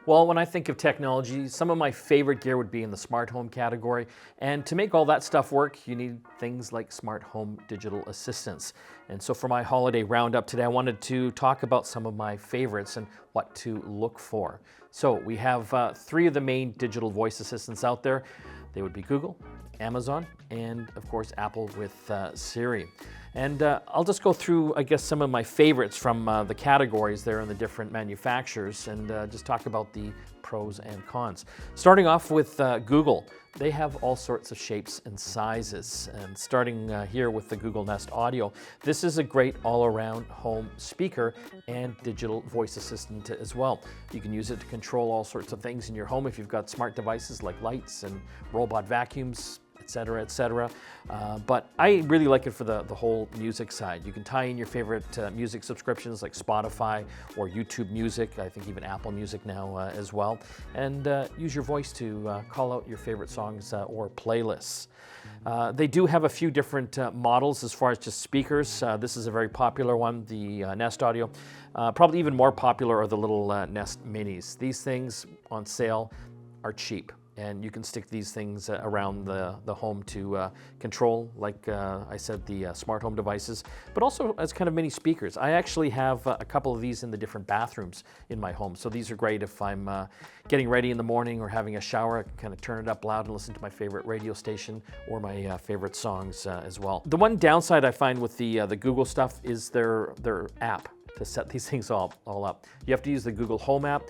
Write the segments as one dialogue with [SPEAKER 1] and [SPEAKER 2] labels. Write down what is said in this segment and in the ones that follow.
[SPEAKER 1] Well, when I think of technology, some of my favorite gear would be in the smart home category. And to make all that stuff work, you need things like smart home digital assistants. And so for my holiday roundup today, I wanted to talk about some of my favorites and what to look for. So we have three of the main digital voice assistants out there. They would be Google, Amazon, and of course Apple with Siri. And I'll just go through, I guess, some of my favorites from the categories there and the different manufacturers, and just talk about the pros and cons. Starting off with Google. They have all sorts of shapes and sizes. And starting here with the Google Nest Audio, this is a great all-around home speaker and digital voice assistant as well. You can use it to control all sorts of things in your home if you've got smart devices like lights and robot vacuums, etc., etc. But I really like it for the whole music side. You can tie in your favorite music subscriptions like Spotify or YouTube Music, I think even Apple Music now as well, and use your voice to call out your favorite songs or playlists. They do have a few different models as far as just speakers. This is a very popular one, the Nest Audio. Probably even more popular are the little Nest Minis. These things on sale are cheap. And you can stick these things around the home to control, like I said, the smart home devices, but also as kind of mini speakers. I actually have a couple of these in the different bathrooms in my home. So these are great if I'm getting ready in the morning or having a shower. I can kind of turn it up loud and listen to my favorite radio station or my favorite songs as well. The one downside I find with the Google stuff is their app to set these things all up. You have to use the Google Home app.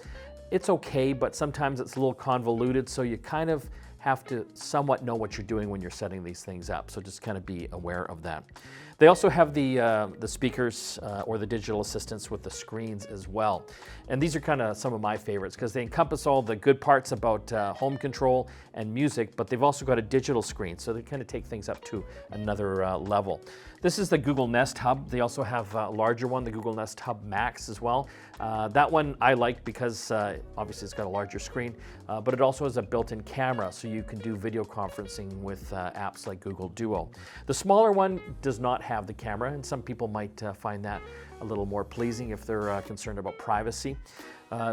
[SPEAKER 1] It's okay, but sometimes it's a little convoluted, so you kind of have to somewhat know what you're doing when you're setting these things up. So just kind of be aware of that. They also have the speakers or the digital assistants with the screens as well. And these are kind of some of my favorites because they encompass all the good parts about home control and music, but they've also got a digital screen, so they kind of take things up to another level. This is the Google Nest Hub. They also have a larger one, the Google Nest Hub Max as well. That one I like because obviously it's got a larger screen, but it also has a built-in camera, so you can do video conferencing with apps like Google Duo. The smaller one does not have the camera, and some people might find that a little more pleasing if they're concerned about privacy.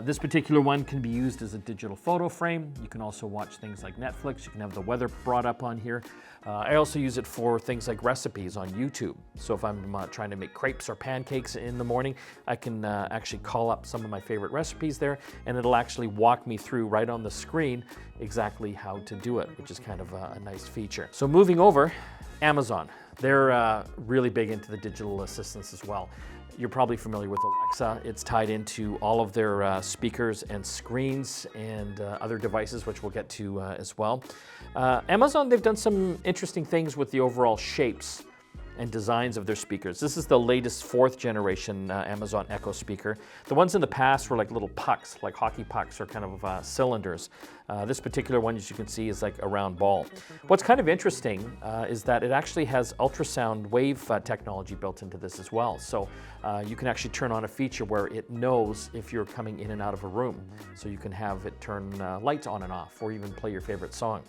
[SPEAKER 1] This particular one can be used as a digital photo frame. You can also watch things like Netflix. You can have the weather brought up on here. I also use it for things like recipes on YouTube. So if I'm trying to make crepes or pancakes in the morning, I can actually call up some of my favorite recipes there, and it'll actually walk me through right on the screen exactly how to do it, which is kind of a nice feature. So moving over, Amazon. They're really big into the digital assistants as well. You're probably familiar with Alexa. It's tied into all of their speakers and screens and other devices, which we'll get to as well. Amazon, they've done some interesting things with the overall shapes and designs of their speakers. This is the latest 4th generation Amazon Echo speaker. The ones in the past were like little pucks, like hockey pucks or kind of cylinders. This particular one, as you can see, is like a round ball. What's kind of interesting is that it actually has ultrasound wave technology built into this as well. So you can actually turn on a feature where it knows if you're coming in and out of a room. So you can have it turn lights on and off or even play your favorite song.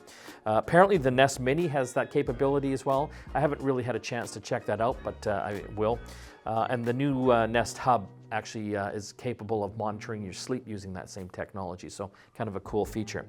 [SPEAKER 1] Apparently the Nest Mini has that capability as well. I haven't really had a chance to check that out, but I will. And the new Nest Hub actually is capable of monitoring your sleep using that same technology, so kind of a cool feature.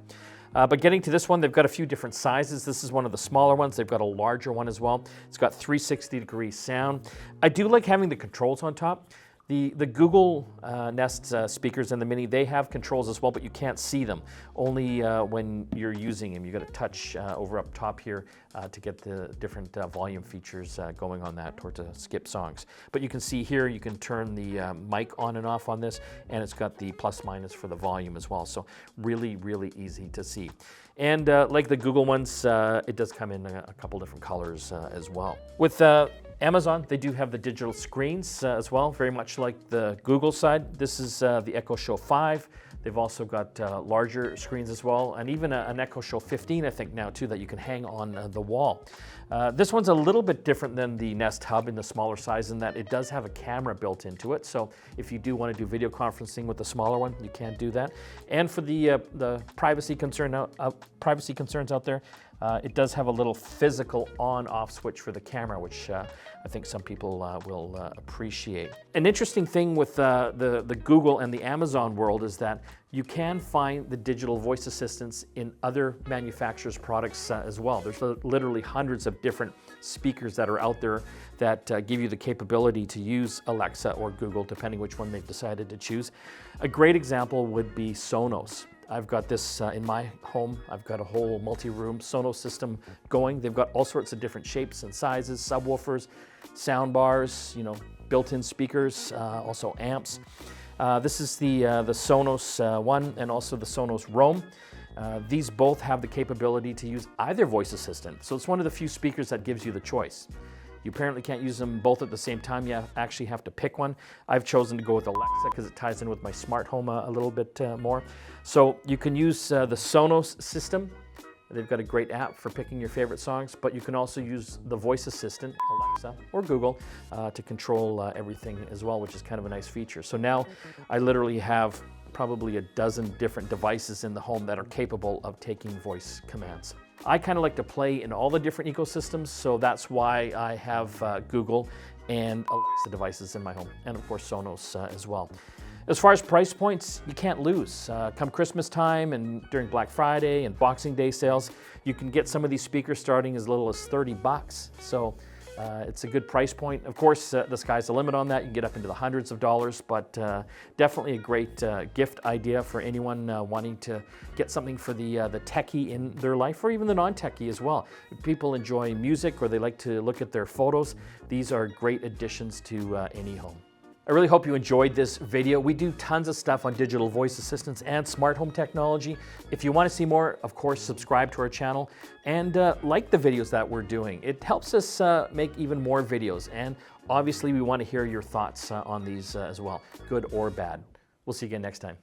[SPEAKER 1] But getting to this one, they've got a few different sizes. This is one of the smaller ones. They've got a larger one as well. It's got 360-degree sound. I do like having the controls on top. The Google Nest speakers and the Mini, they have controls as well, but you can't see them. Only when you're using them. You've got to touch over up top here to get the different volume features going on that, or to skip songs. But you can see here, you can turn the mic on and off on this, and it's got the plus minus for the volume as well. So really, really easy to see. And like the Google ones, it does come in a couple different colors as well. With Amazon, they do have the digital screens as well, very much like the Google side. This is the Echo Show 5. They've also got larger screens as well, and even an Echo Show 15, I think now too, that you can hang on the wall. This one's a little bit different than the Nest Hub in the smaller size in that it does have a camera built into it. So if you do want to do video conferencing with the smaller one, you can do that. And for the privacy concerns out there, It does have a little physical on-off switch for the camera, which I think some people will appreciate. An interesting thing with the Google and the Amazon world is that you can find the digital voice assistants in other manufacturers' products as well. There's literally hundreds of different speakers that are out there that give you the capability to use Alexa or Google, depending which one they've decided to choose. A great example would be Sonos. I've got this in my home. I've got a whole multi-room Sonos system going. They've got all sorts of different shapes and sizes, subwoofers, sound bars, built-in speakers, also amps. This is the Sonos one and also the Sonos Roam. These both have the capability to use either voice assistant. So it's one of the few speakers that gives you the choice. You apparently can't use them both at the same time. You actually have to pick one. I've chosen to go with Alexa because it ties in with my smart home a little bit more. So you can use the Sonos system. They've got a great app for picking your favorite songs, but you can also use the voice assistant, Alexa or Google, to control everything as well, which is kind of a nice feature. So now I literally have probably a dozen different devices in the home that are capable of taking voice commands. I kind of like to play in all the different ecosystems, so that's why I have Google and Alexa devices in my home, and of course Sonos as well. As far as price points, you can't lose. Come Christmas time and during Black Friday and Boxing Day sales, you can get some of these speakers starting as little as $30. So it's a good price point. Of course, the sky's the limit on that. You can get up into the hundreds of dollars, but definitely a great gift idea for anyone wanting to get something for the techie in their life, or even the non-techie as well. If people enjoy music or they like to look at their photos, these are great additions to any home. I really hope you enjoyed this video. We do tons of stuff on digital voice assistants and smart home technology. If you want to see more, of course, subscribe to our channel and like the videos that we're doing. It helps us make even more videos, and obviously we want to hear your thoughts on these as well, good or bad. We'll see you again next time.